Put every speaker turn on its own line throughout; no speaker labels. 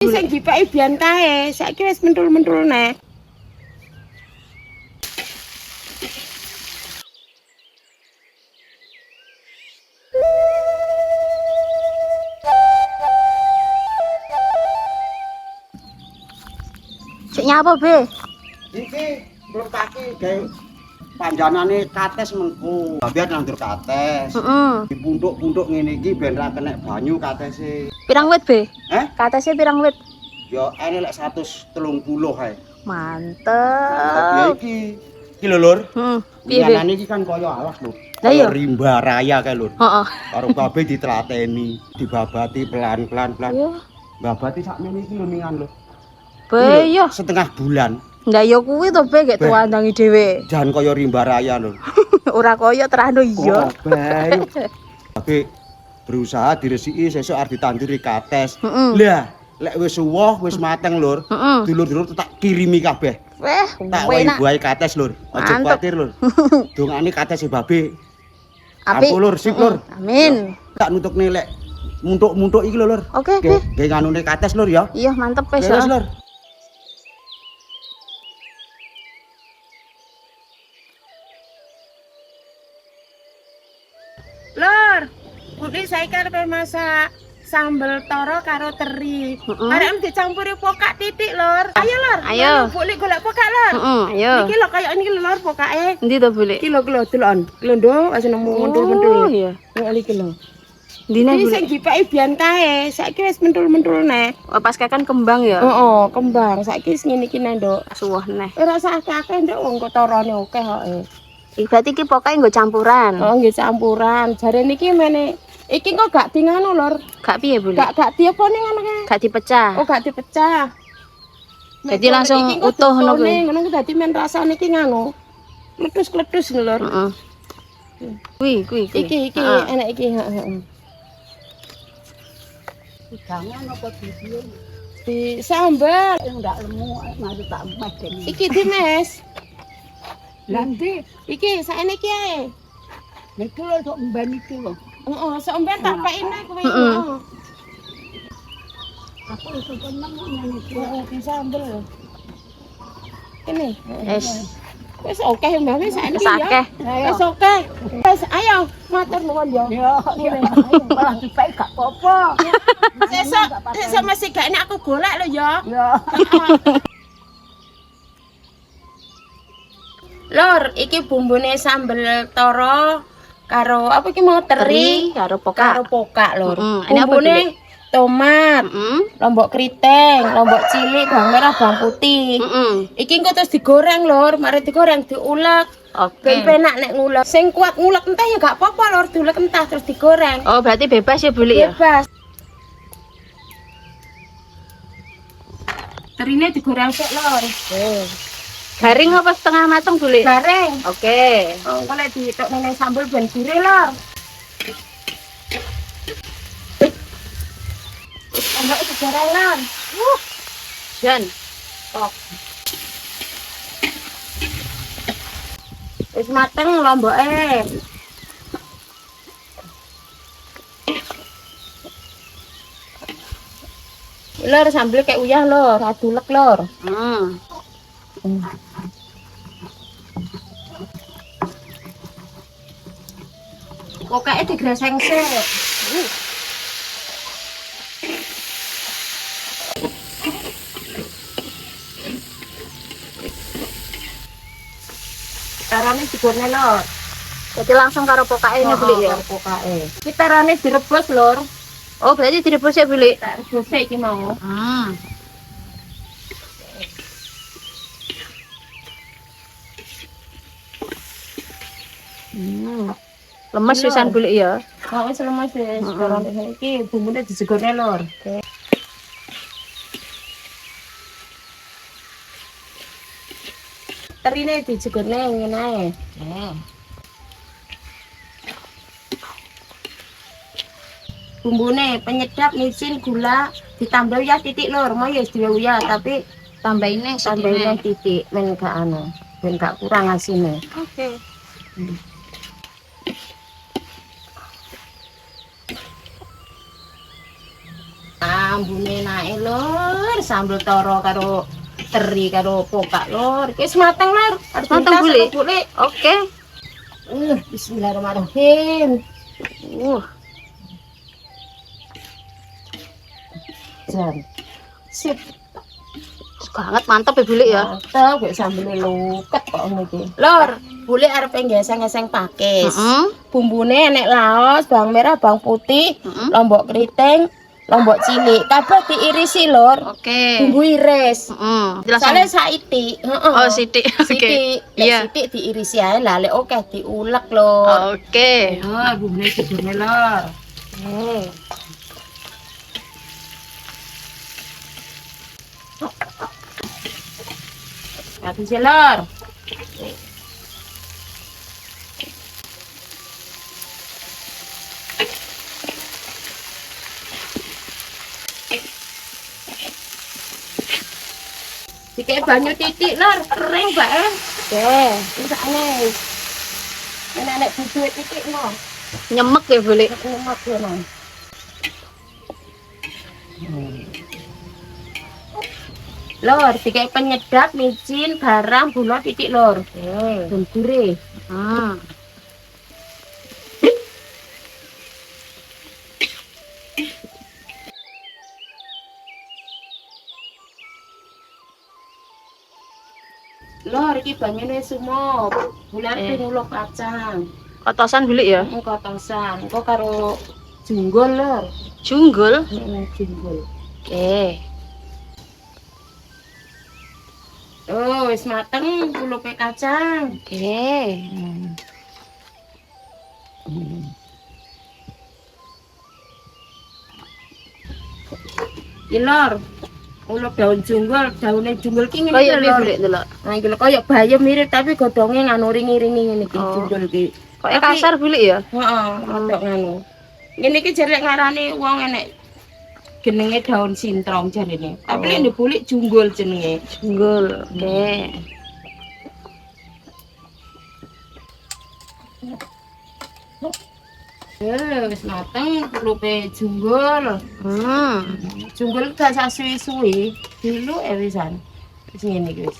Sing dipeki biyen kae, saiki wis mentul-mentul nek.
Sik nyapa, Be?
Iki mlekake gawe panjanane kates mengko. Biar nandur kates.
Heeh.
Dipundhuk-pundhuk ngene iki ben ra kenek banyu katese.
Pirang wit, Be?
Heh?
Katese pirang wit?
Ya ene lek 130 ae.
Mantep.
Ya iki lho, Lur.
Heeh. Piye, Be?
Winganane iki kan kaya alas lho.
Lah iya.
Kaya rimba raya kae lho.
Heeh.
Karo kabeh ditlateni, dibabati pelan-pelan.
Yo.
Babati sakmene iki lho ningan lho.
Be yo.
Setengah bulan.
Ndak yo kuwi to, Be, gek
Be.
tuwandangi dhewe.
Jan kaya rimba raya lho.
Ora kaya terano iya.
Tapi berusaha diresiki sesuk arep ditanduri kates.
Heeh.
Lah, lek wis suwoh, wis mateng, Lur.
Heeh.
Dulur-dulur tak kirimi kabeh.
Weh,
Tak wae
enak.
buahe kates, Lur. Aja
Mantep.
kuwatir, Lur. Dongane kates babe.
Apik.
Aku, Lur, sip, Lur.
Amin.
Tak nutukne lek muntuk-muntuk iki lho, Lur.
Oke, Be.
Nggih nganune kates, Lur ya.
Iya, mantep wis.
Wis, Lur.
Lur, Budi saiki arep masak sambel toro karo teri. Arep dicampuri pokak titik, Lur. Ayo, Lur.
Ayo.
Budi golek pokak, Lur.
Heeh, ayo.
Iki lho kaya niki lho, Lur, pokake.
Endi to, Bule?
Iki lho delon. Lho nduk, wis nemu mentul-mentul.
Oh, iya.
Nek iki lho.
Dine,
Iki
Bule.
sing dipeki biyen kae, saiki wis mentul-mentul nek.
Oh, pas kakan kembang ya.
Heeh, kembang. Saiki wis ngene iki nek, Nduk.
Suwah neh.
Ora usah akeh-akeh, Nduk, wong kok torone akeh kok.
Berarti iki pokoke nggo campuran.
Oh, nggih campuran. Jare niki mene iki kok gak di nganu, Lur.
Gak piye, Bule?
Gak di apa ning ngono kae.
Gak dipecah.
Oh, gak dipecah.
Jadi langsung utuh ngono kuwi.
Ngono kuwi dadi men rasane iki nganu. Kletus-kletus lho, Lur.
Heeh. Kuwi.
Iki
Heeh.
enak iki, heeh.
Jangan apa video
Di sambal.
enggak lemu mari tak emas ini.
Iki dimes.
Nanti
Iki saeniki ae.
niku lho sok mben iki lho.
Heeh, sampean tak pekine kuwi.
Heeh.
Heeh.
Aku iso tenang ngene iki.
Heeh, di sambal lho. Ini.
Wis.
Wis oke Mbak, wis saeniki
Wis
ya.
akeh.
Wis oke. Wis ayo matur nuwun ya.
Ya, malah dipek gak apa-apa.
Sesuk masih gak enak aku golek lho ya.
Ya.
Lur, iki bumbune sambel toro karo apa iki mau teri
Karo
karo
pokak.
pokak, Lur.
Ini apa,
Bumbune tomat,
Heeh.
lombok kriteng, lombok cilik, bawang merah, bawang putih.
Heeh.
Iki engko terus digoreng, Lur. Mari digoreng diulek.
Oke.
Ben penak nek ngulek. Sing kuat ngulek entah ya gak apa-apa, Lur. Diulek entah terus digoreng.
Oh, berarti bebas ya, Bule ya?
Bebas. Terine digoreng sik, Lur.
Garing apa setengah mateng, Bule?
Gareng.
Oke.
Oh, kalau diitok nene sambal ben gurih, Lur. Tambah itu gorengan.
Jan.
Tok. Wis mateng lomboke. Lur, sambel kayak uyah, Lur. Adulek, Lur. Pokoknya digreseng sik. Carane digoreng, Lur.
Jadi langsung karo pokake ini, Bule ya?
Pokoknya. Iki carane direbus, Lur.
Oh, berarti direbus ya, Bule?
Tak rebus sik iki mau.
Lemes pisan, Bule ya?
Kok wis lemes wis. Carane iki bumbune dijegorne, Lur. Terine dijegorne ngene ae. Bumbune penyedap, micin, gula, ditambah uyah titik, Lur. Mau ya dhewe uyah, tapi
Tambahin
tambahin titik men gak anu, ben gak kurang asine.
Oke.
Ah, ambune naik lur, sambel toro karo teri karo pokak lur. Wis mateng lur.
Mateng, Buli?
Buli.
Oke.
Bismillahirrahmanirrahim. Jan. Sip.
Banget mantap ya Buli ya.
Mantap, kok sambelnya luket kok ngono iki. Lur, Buli arep ngeseng-ngeseng pakis. Bumbune enek laos, bawang merah, bawang putih, lombok keriting, lombok cilik. Kabeh diirisi lur.
Oke.
Bumbu iris.
Jelas.
Soale saiki, heeh.
Oh, sithik. Oke.
Sithik,
Iya.
sithik diirisi ae lah, lek oke diulek lur.
Oke.
Oh, bumbune digone lur. Habis lur. Dikek banyu titik lur, kering bae.
Oke.
Sakne. Nek butuh titik no.
Nyemek ya Buli.
Nyemek no. Lur, dikek penyedap, micin, garam, gula titik lur. Bumbu. Lur, iki banyune sumop. Bulan nguluk kacang.
Kotosan Buli ya.
Kotosan. Engko karo junggul lur.
Junggul.
Junggul.
Oke.
Oh, wis mateng kulupe kacang.
Oke.
Iki lur. Uluk daun junggul, daune junggul ki ngene
Kayak
iki lur.
Buli delok.
Nah, iki lho kaya bayam mirip tapi godhonge nganu ringi-ringi ngene iki junggul iki.
Kok kasar Buli ya?
Heeh, rodok nganu. Ngene iki jarek ngarani wong enek jenenge daun sintrong jarene. Tapi lek dibulik junggul jenenge.
Junggul. Oke.
Wis mateng kulupe junggul. Junggul gak sak suwi-suwi, dilu wisan. Wis ngene iki wis.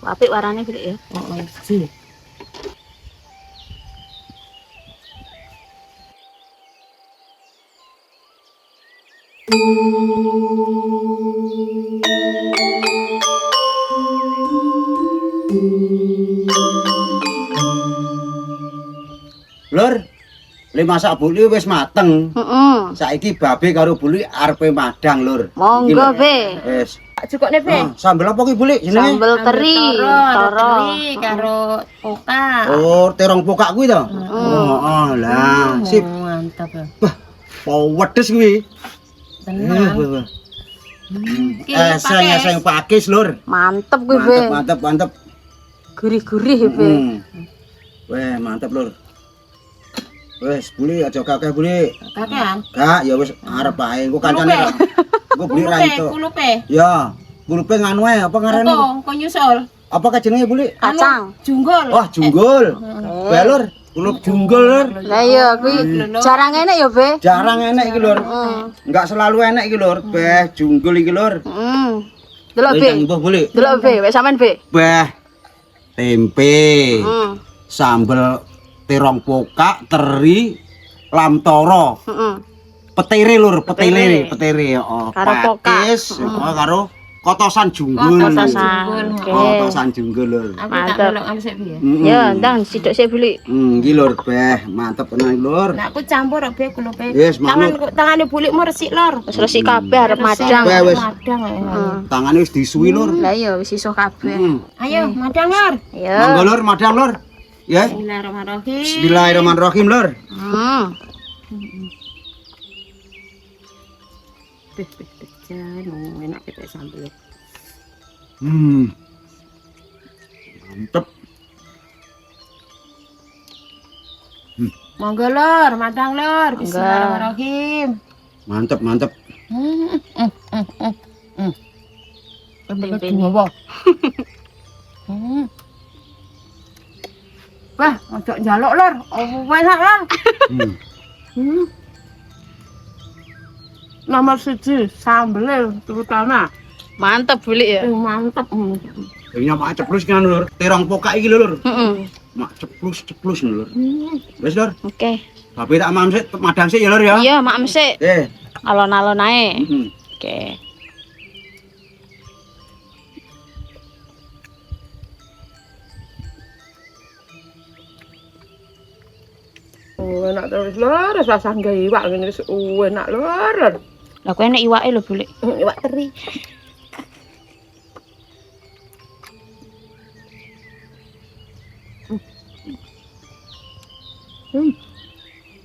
Apik warnane Buli ya.
Heeh, sih.
Lur, le masak Buli wis mateng. Saiki babe karo Buli arepe madang, Lur.
Monggo Be.
Wis.
Cukupne Be.
Sambel apa ki Buli jenenge?
Sambel teri, toro.
Teri karo pokak.
Oh, terong pokak kuwi to? Oh, lah, sip.
Mantap ya.
Wah, pedes kuwi.
Tenang.
Eseng-eseng pakis, Lur.
Mantep kuwi Be.
Mantep.
Gurih-gurih ya Be.
Weh, mantep, Lur. Wes, Buli aja kakek Buli.
Kakean.
Gak, ya wis arep ae. Engko kancane ra. Engko Buli ra itu.
Kulupe.
Ya, kulupe nganu ae apa ngarani?
Kok nyusul?
Apa jenenge Buli?
Kacang.
Junggul.
Wah, junggul. Weh, Lur, kulup junggul, Lur.
Lah iya kuwi jarang enek ya Be.
Jarang enek iki, Lur. Enggak selalu enek iki, Lur. Beh, junggul iki, Lur.
Delok Be.
Mbah Buli.
Delok Be, wis sampean Be.
Beh, tempe. Sambel terong pokak, teri, lam toro. Petere Lur, petere, oh.
Karo pokak.
Pakis, karo kotosan junggul. Kotosan junggul, Lur.
Aku tak delok anu sik piye.
Ya, ndang sithik sik Buli.
Iki Lur, beh, mantep tenan Lur.
Nek aku campur Be kulupe.
Yes, manut.
Tangane bulikmu resik Lur.
Wis resik kabeh arep madang.
Beh, wis.
Madang ae.
Tangane wis disuwi Lur.
Lah iya wis iso kabeh.
Ayo, madang Lur.
Ya.
Monggo Lur, madang Lur. Ya.
Bismillahirrahmanirrahim.
Bismillahirrahmanirrahim, Lur.
Jangan enak kita sambel.
Mantep.
Monggo Lur, madang Lur. Bismillahirrahmanirrahim.
Mantep.
Tempenya apa? Wah, ojo njaluk Lur. Oh, enak Lur. Nomor 1 sambel terutama.
Mantep Buli ya.
Mantep.
Ini mak ceplus kan lur. Terong pokak iki lho lur.
Heeh.
Mak ceplus lur. Wis lur.
Oke.
Babe tak mam sik madang sik ya lur ya.
Iya, mak sik. Alon-alon ae.
Heeh.
Oke.
Oh, enak terus lor, rasa nggae iwak ngene wis enak lor.
Lah kowe enek iwake lho Buli.
Iwak teri.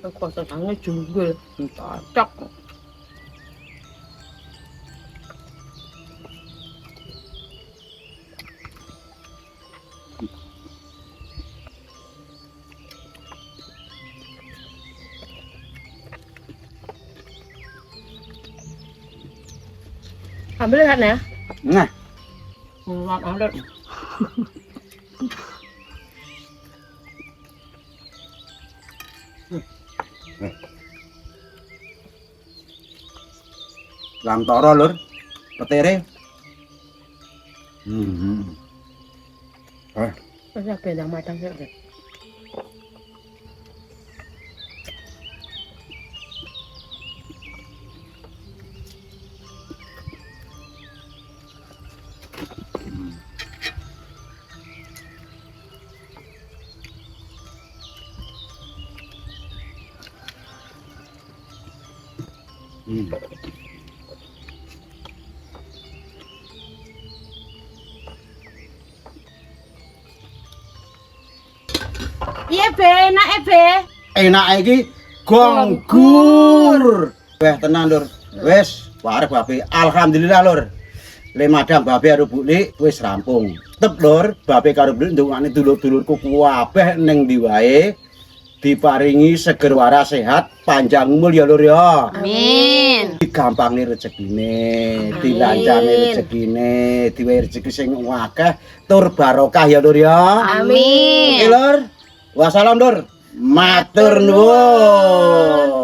Kok senangnya juga, cocok. Ambil kan ya?
Nah,
Ambil.
Lantoro lur. Petere.
Masa beda matang sih. Iya be, enak be.
Enak iki gonggur. Weh tenan lur. Wis warep babe. Alhamdulillah lur. Le madang babe karo Buli wis rampung. Tep lur, babe karo Buli ndongane dulur-dulurku kabeh ning ndi wae diparingi seger waras sehat, panjang umur ya lur ya.
Amin.
Digampangne rezekine, dilancane rezekine, diwehi rezeki sing akeh tur barokah ya lur ya.
Amin.
Oke lur. Wassalam lur. Matur nuwun.